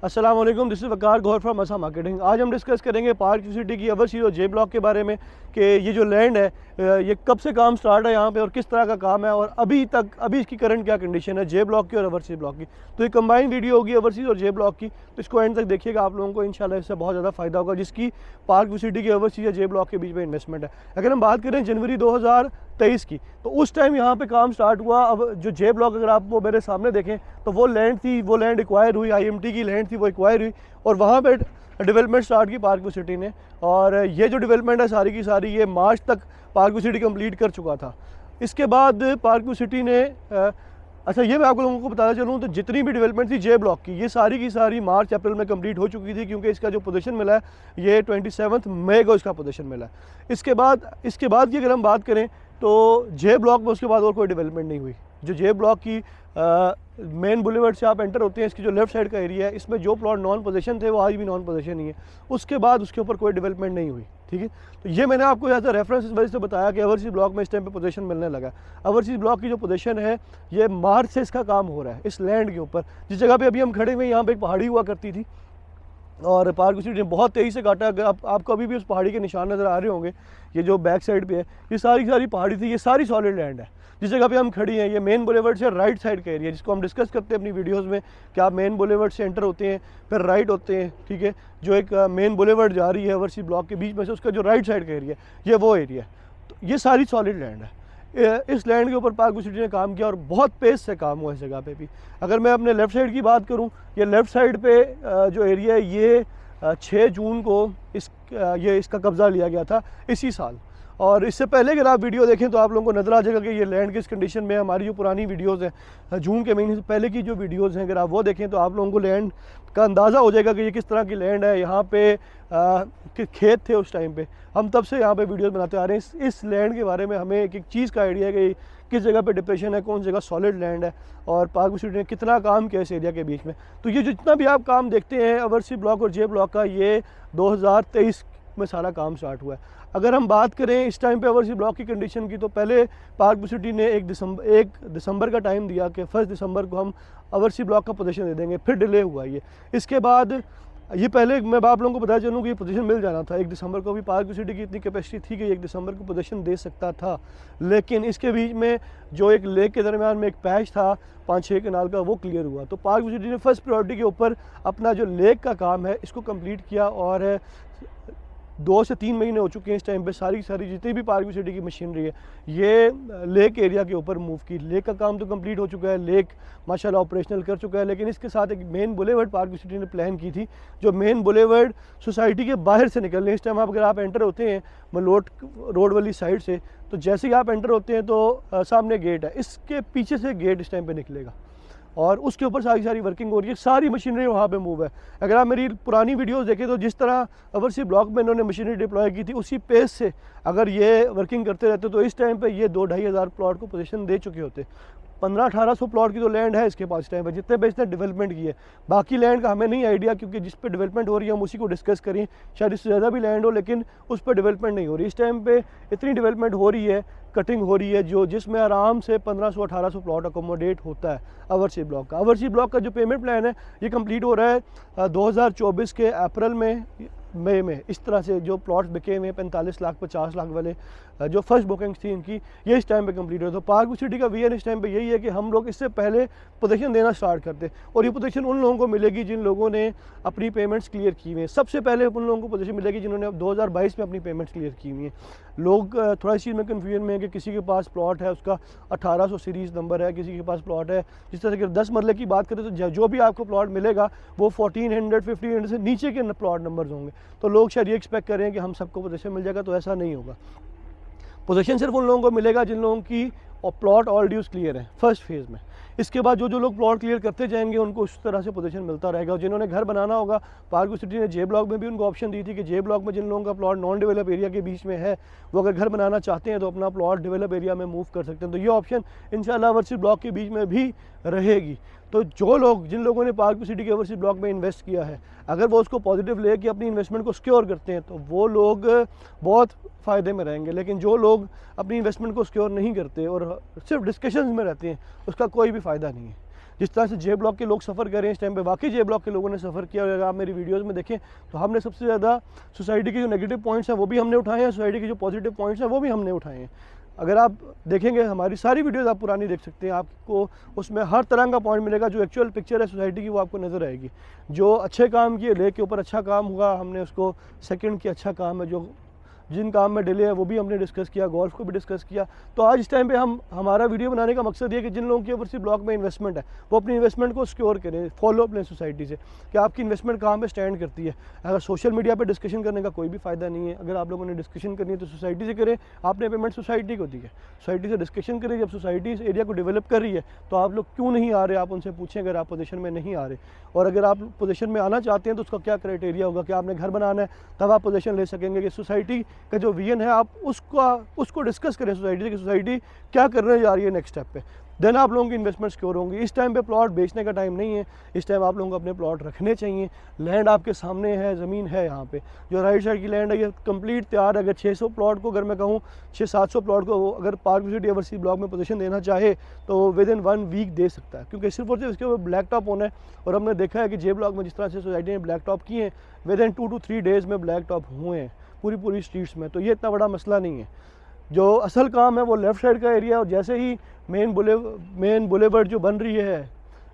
अस्सलाम वालेकुम, this is Waqar Gohar from Masa marketing. आज हम डिस्कस करेंगे पार्क सिटी की ओवरसीज और जे ब्लॉक के बारे में कि ये जो लैंड है ये कब से काम स्टार्ट है यहाँ पे और किस तरह का काम है और अभी इसकी करंट क्या कंडीशन है जे ब्लॉक की और ओवरसीज ब्लॉक की। तो ये कंबाइंड वीडियो होगी ओवरसीज और जे ब्लॉक की, तो इसको एंड तक देखिएगा, आप लोगों को इंशाल्लाह इससे बहुत ज़्यादा फ़ायदा होगा जिसकी पार्क सिटी की ओवरसीज या जे ब्लॉक के बीच में इन्वेस्टमेंट है। अगर हम बात करें जनवरी 2023 की, तो उस टाइम यहाँ पे काम स्टार्ट हुआ। अब जो जे ब्लॉक अगर आप वो मेरे सामने देखें तो वो लैंड थी, वो लैंड एक्वायर हुई, IMT की लैंड थी वो एक्वायर हुई और वहाँ पे डेवलपमेंट स्टार्ट की पार्क सिटी ने। और ये जो डेवलपमेंट है सारी की सारी ये मार्च तक पार्क सिटी कंप्लीट कर चुका था। इसके बाद पार्क सिटी ने अच्छा ये मैं आप लोगों को बताना चलूँ तो जितनी भी डेवलपमेंट थी जे ब्लॉक की ये सारी की सारी मार्च अप्रैल में कंप्लीट हो चुकी थी, क्योंकि इसका जो पोजीशन मिला है ये 27 मई को इसका पोजीशन मिला है। इसके बाद की अगर हम बात करें तो जे ब्लॉक में उसके बाद और कोई डेवलपमेंट नहीं हुई। जो जे ब्लॉक की मेन बुलेवर्ड से आप एंटर होते हैं, इसकी जो लेफ्ट साइड का एरिया है, इसमें जो प्लॉट नॉन पोजीशन थे वो आज भी नॉन पोजीशन ही है। उसके बाद उसके ऊपर कोई डेवलपमेंट नहीं हुई, ठीक है। तो ये मैंने आपको यहाँ से रेफरेंस इस वजह से बताया कि ओवरसीज ब्लॉक में इस टाइम पे पोजीशन मिलने लगा। ओवरसीज ब्लॉक की जो पोजीशन है ये मार्च से इसका काम हो रहा है इस लैंड के ऊपर। जिस जगह पे अभी हम खड़े हुए हैं यहाँ पे एक पहाड़ी हुआ करती थी और पार्क सिटी ने बहुत तेज़ी से काटा। अगर आपको अभी भी उस पहाड़ी के निशान नज़र आ रहे होंगे, ये जो बैक साइड पे है ये सारी सारी पहाड़ी थी, ये सारी सॉलिड लैंड है। जिस जगह पे हम खड़ी हैं ये मेन बुलेवर्ड से राइट साइड का एरिया, जिसको हम डिस्कस करते हैं अपनी वीडियोस में कि आप मेन बुलेवर्ड से एंटर होते हैं फिर राइट होते हैं, ठीक है। जो एक मेन बुलेवर्ड जा रही है ओवरसीज ब्लॉक के बीच में से, उसका जो राइट साइड का एरिया ये वो एरिया है। तो ये सारी सॉलिड लैंड है। इस लैंड के ऊपर पार्क सिटी ने काम किया और बहुत पेस से काम हुआ इस जगह पे भी। अगर मैं अपने लेफ़्ट साइड की बात करूँ, ये लेफ़्ट साइड पे जो एरिया है ये 6 जून को इसका कब्ज़ा लिया गया था इसी साल। और इससे पहले अगर आप वीडियो देखें तो आप लोगों को नज़र आ जाएगा कि ये लैंड किस कंडीशन में है। हमारी जो पुरानी वीडियोस हैं जून के महीने से पहले की जो वीडियोस हैं, अगर आप वो देखें तो आप लोगों को लैंड का अंदाज़ा हो जाएगा कि ये किस तरह की लैंड है। यहाँ पे खेत थे उस टाइम पे, हम तब से यहाँ पे वीडियोस बनाते आ रहे हैं। इस लैंड के बारे में हमें एक एक चीज़ का आइडिया है कि किस जगह पे डिप्रेशन है, कौन सी जगह सॉलिड लैंड है और पार्क सिटी ने कितना काम किया इस एरिया के बीच में। तो ये जितना भी आप काम देखते हैं ओवरसीज ब्लॉक और जे ब्लॉक का, ये 2023 में सारा काम स्टार्ट हुआ है। अगर हम बात करें इस टाइम पे ओवरसीज ब्लॉक की कंडीशन की, तो पहले पार्क सिटी ने 1 दिसंबर का टाइम दिया कि 1 दिसंबर को हम ओवरसीज ब्लॉक का पोजीशन दे देंगे, फिर डिले हुआ ये। इसके बाद ये पहले मैं आप लोगों को बताया चलूँ कि ये पोजीशन मिल जाना था 1 दिसंबर को भी। पार्क सिटी की इतनी कैपेसिटी थी कि 1 दिसंबर को पोजीशन दे सकता था, लेकिन इसके बीच में जो एक लेक के दरमियान में एक पैच था 5-6 कनाल का, वो क्लियर हुआ। तो पार्क सिटी ने फर्स्ट प्रायोरिटी के ऊपर अपना जो लेक का काम है इसको कंप्लीट किया और 2 से 3 महीने हो चुके हैं इस टाइम पे सारी जितनी भी पार्क सिटी की मशीनरी है ये लेक एरिया के ऊपर मूव की। लेक का काम तो कंप्लीट हो चुका है, लेक माशाल्लाह ऑपरेशनल कर चुका है, लेकिन इसके साथ एक मेन बुलेवर्ड पार्क सिटी ने प्लान की थी, जो मेन बुलेवर्ड सोसाइटी के बाहर से निकलने। इस टाइम अगर आप एंटर होते हैं मलोट रोड वाली साइड से, तो जैसे ही आप एंटर होते हैं तो सामने गेट है, इसके पीछे से गेट इस टाइम पर निकलेगा और उसके ऊपर सारी वर्किंग हो रही है, सारी मशीनरी वहाँ पे मूव है। अगर आप मेरी पुरानी वीडियोस देखें तो जिस तरह ओवरसीज ब्लॉक में इन्होंने मशीनरी डिप्लॉय की थी उसी पेस से अगर ये वर्किंग करते रहते तो इस टाइम पे ये 2-2.5 हज़ार प्लॉट को पोजीशन दे चुके होते। 1500-1800 प्लॉट की तो लैंड है इसके पास टाइम पर, जितने पे इसने डेवलपमेंट की है। बाकी लैंड का हमें नहीं आइडिया, क्योंकि जिस पे डेवलपमेंट हो रही है हम उसी को डिस्कस करें। शायद इससे ज़्यादा भी लैंड हो, लेकिन उस पर डेवलपमेंट नहीं हो रही। इस टाइम पे इतनी डेवलपमेंट हो रही है, कटिंग हो रही है, जिसमें आराम से 1500-1800 प्लॉट अकोमोडेट होता है ओवरसीज ब्लॉक का। ओवरसीज ब्लॉक का जो पेमेंट प्लान है ये कंप्लीट हो रहा है 2024 के अप्रैल मई में। इस तरह से जो प्लॉट्स बिके हुए हैं 45 लाख 50 लाख वाले, जो फर्स्ट बुकिंग्स थी इनकी, ये इस टाइम पे कंप्लीट हो। तो पार्क सिटी का विजन इस टाइम पे यही है कि हम लोग इससे पहले पोजीशन देना स्टार्ट करते, और ये पोजीशन उन लोगों को मिलेगी जिन लोगों ने अपनी पेमेंट्स क्लियर की हुई हैं। सबसे पहले उन लोगों को पोजीशन मिलेगी जिन्होंने 2022 में अपनी पेमेंट्स क्लियर की हुई हैं। लोग थोड़ा इस चीज़ में कन्फ्यूजन में है कि किसी के पास प्लॉट है उसका 1800 सीरीज़ नंबर है, किसी के पास प्लॉट है जिस तरह से 10 मरले की बात करें तो जो भी आपको प्लॉट मिलेगा वो 1400-1500 से नीचे के प्लॉट नंबर्स होंगे। तो लोग शायद ये एक्सपेक्ट करें कि हम सबको पोजीशन मिल जाएगा, तो ऐसा नहीं होगा। पोजीशन सिर्फ उन लोगों को मिलेगा जिन लोगों की प्लॉट ऑल ड्यूज क्लियर है फर्स्ट फेज़ में। इसके बाद जो लोग प्लॉट क्लियर करते जाएंगे उनको उस तरह से पोजीशन मिलता रहेगा। और जिन्होंने घर बनाना होगा, पार्क सिटी ने जे ब्लॉक में भी उनको ऑप्शन दी थी कि जे ब्लॉक में जिन लोगों का प्लॉट नॉन डेवलप एरिया के बीच में है वो अगर घर बनाना चाहते हैं तो अपना प्लॉट डेवलप एरिया में मूव कर सकते हैं। तो ये ऑप्शन इंशाल्लाह ओवरसीज ब्लॉक के बीच में भी रहेगी। तो जिन लोगों ने पार्क सिटी के ओवरसीज ब्लॉक में इन्वेस्ट किया है, अगर वो उसको पॉजिटिव लेके अपनी इन्वेस्टमेंट को सिक्योर करते हैं तो वो लोग बहुत फ़ायदे में रहेंगे। लेकिन जो लोग अपनी इन्वेस्टमेंट को सिक्योर नहीं करते और सिर्फ डिस्कशंस में रहते हैं, उसका कोई भी फ़ायदा नहीं है। जिस तरह से जे ब्लॉक के लोग सफ़र कर रहे हैं इस टाइम पे, वाकई जे ब्लॉक के लोगों ने सफ़र किया। और अगर आप मेरी वीडियोज़ में देखें तो हमने सबसे ज़्यादा सोसाइटी के जो नेगेटिव पॉइंट्स हैं वो भी हमने उठाए हैं, सोसाइटी के जो पॉजिटिव पॉइंट्स हैं वो भी हमने उठाए हैं। अगर आप देखेंगे हमारी सारी वीडियोज़ आप पुरानी देख सकते हैं, आपको उसमें हर तरह का पॉइंट मिलेगा। जो एक्चुअल पिक्चर है सोसाइटी की वो आपको नज़र आएगी। जो अच्छे काम किए, ले के ऊपर अच्छा काम हुआ, हमने उसको सेकंड की अच्छा काम है। जो जिन काम में डिले है वो भी हमने डिस्कस किया, गोल्फ को भी डिस्कस किया। तो आज इस टाइम पे हमारा वीडियो बनाने का मकसद ये है कि जिन लोगों की ओवरसीज ब्लॉक में इन्वेस्टमेंट है वो अपनी इन्वेस्टमेंट को सिक्योर करें, फॉलो अप लें सोसाइटी से कि आपकी इन्वेस्टमेंट कहाँ पे स्टैंड करती है। अगर सोशल मीडिया पे डिस्कशन करने का कोई भी फ़ायदा नहीं है। अगर आप लोगों ने डिस्कशन करनी है तो सोसाइटी से करें, आपने पेमेंट सोसाइटी को दी है, सोसाइटी से डिस्कशन करें। जब सोसाइटी इस एरिया को डेवलप कर रही है तो आप लोग क्यों नहीं आ रहे, आप उनसे पूछें अगर आप पोजीशन में नहीं आ रहे। और अगर आप पोजीशन में आना चाहते हैं तो उसका क्या क्राइटेरिया होगा कि आपने घर बनाना है, तब आप पोजीशन ले सकेंगे। कि सोसाइटी का जो विजन है आप उसको डिस्कस करें सोसाइटी से कि सोसाइटी क्या करने जा रही है नेक्स्ट स्टेप पे, देन आप लोगों की इन्वेस्टमेंट सिक्योर होंगी। इस टाइम पे प्लॉट बेचने का टाइम नहीं है, इस टाइम आप लोगों को अपने प्लॉट रखने चाहिए। लैंड आपके सामने है, ज़मीन है। यहाँ पे जो राइट साइड की लैंड है ये कंप्लीट तैयार है। अगर 600 प्लॉट को, अगर मैं कहूँ 600-700 प्लॉट को अगर पार्क सिटी ओवरसीज ब्लॉक में पोजीशन देना चाहे तो विद इन 1 वीक दे सकता है, क्योंकि सिर्फ और सिर्फ इसके ऊपर ब्लैक टॉप होना है। और हमने देखा है कि जे ब्लॉक में जिस तरह से सोसाइटी ने ब्लैक टॉप किए हैं, विद इन 2 to 3 डेज़ में ब्लैक टॉप हुए हैं पूरी स्ट्रीट्स में। तो ये इतना बड़ा मसला नहीं है। जो असल काम है वो लेफ़्ट साइड का एरिया, और जैसे ही मेन बुलेवर्ड जो बन रही है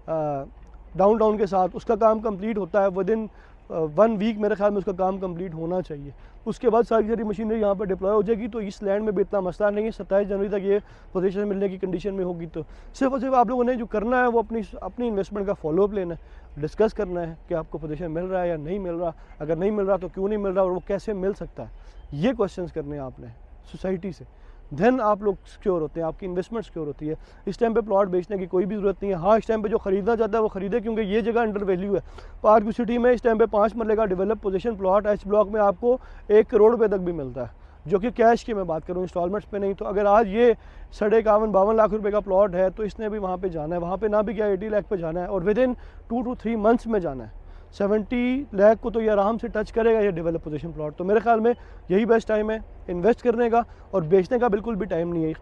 डाउनटाउन के साथ, उसका काम कंप्लीट होता है विद इन 1 वीक मेरे ख्याल में उसका काम कंप्लीट होना चाहिए। उसके बाद सारी मशीनरी यहाँ पर डिप्लॉय हो जाएगी। तो इस लैंड में भी इतना मसला नहीं है। 27 जनवरी तक ये पोजीशन मिलने की कंडीशन में होगी। तो सिर्फ और सिर्फ आप लोगों ने जो करना है वो अपनी इन्वेस्टमेंट का फॉलोअप लेना है, डिस्कस करना है कि आपको पोजीशन मिल रहा है या नहीं मिल रहा, अगर नहीं मिल रहा तो क्यों नहीं मिल रहा और वो कैसे मिल सकता है, ये क्वेश्चंस करने हैं आपने सोसाइटी से। देन आप लोग सिक्योर होते हैं, आपकी इन्वेस्टमेंट सिक्योर होती है। इस टाइम पे प्लॉट बेचने की कोई भी ज़रूरत नहीं है। हाँ, इस टाइम पे जो ख़रीदना चाहता है वो ख़रीदे, क्योंकि ये जगह अंडर वैल्यू है। पार्क सिटी में इस टाइम पे 5 मरले का develop position plot H block में आपको 1 करोड़ रुपये तक भी मिलता है, जो कि कैश की मैं बात करूँ, इंस्टॉलमेंट्स पे नहीं। तो अगर आज ये 51-52 लाख रुपए का प्लॉट है तो इसने भी वहाँ पे जाना है, वहाँ पे ना भी क्या 80 लाख पे जाना है, और विद इन 2 to 3 मंथ्स में जाना है। 70 लाख को तो ये आराम से टच करेगा ये डेवलप पोजीशन प्लॉट। तो मेरे ख्याल में यही बेस्ट टाइम है इन्वेस्ट करने का, और बेचने का बिल्कुल भी टाइम नहीं है।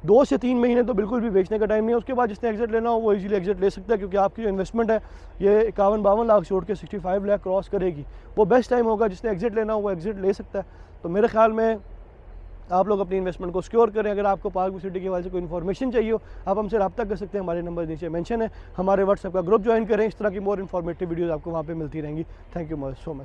2 से 3 महीने तो बिल्कुल भी बेचने का टाइम नहीं है। उसके बाद जिसने एग्जिट लेना हो वो इजीली एग्जिट ले सकता है, क्योंकि आपकी जो इन्वेस्टमेंट है ये 51-52 लाख छोड़ के 65 लाख क्रॉस करेगी। वो बेस्ट टाइम होगा, जिसने एग्जिट लेना हो वो एग्जिट ले सकता है। तो मेरे ख्याल में आप लोग अपनी इन्वेस्टमेंट को सिक्योर करें। अगर आपको पार्क सिटी के हवाले से कोई इन्फॉर्मेशन चाहिए हो, आप हमसे रब्ता कर सकते हैं, हमारे नंबर नीचे मेंशन है। हमारे व्हाट्सएप का ग्रुप ज्वाइन करें, इस तरह की मोर इन्फॉर्मेटिव वीडियोज़ आपको वहाँ पे मिलती रहेंगी। Thank you so much.